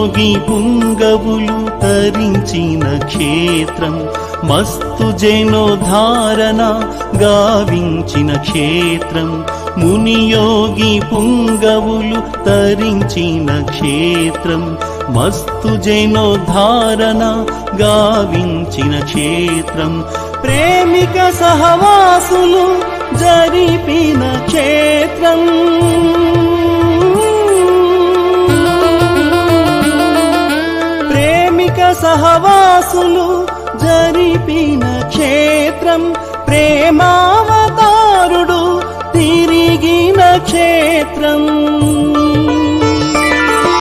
మునియోగి పుంగవులు తరించిన క్షేత్రం, మస్తు జనోద్ధారణ గావించిన క్షేత్రం, మునియోగి పుంగవులు తరించిన క్షేత్రం, మస్తు జనోద్ధారణ గావించిన క్షేత్రం, ప్రేమిక సహవాసులు జరిపిన క్షేత్రం, ప్రేమిక సహవాసులు జరిపిన క్షేత్రం, ప్రేమావతారుడు తిరిగిన క్షేత్రం.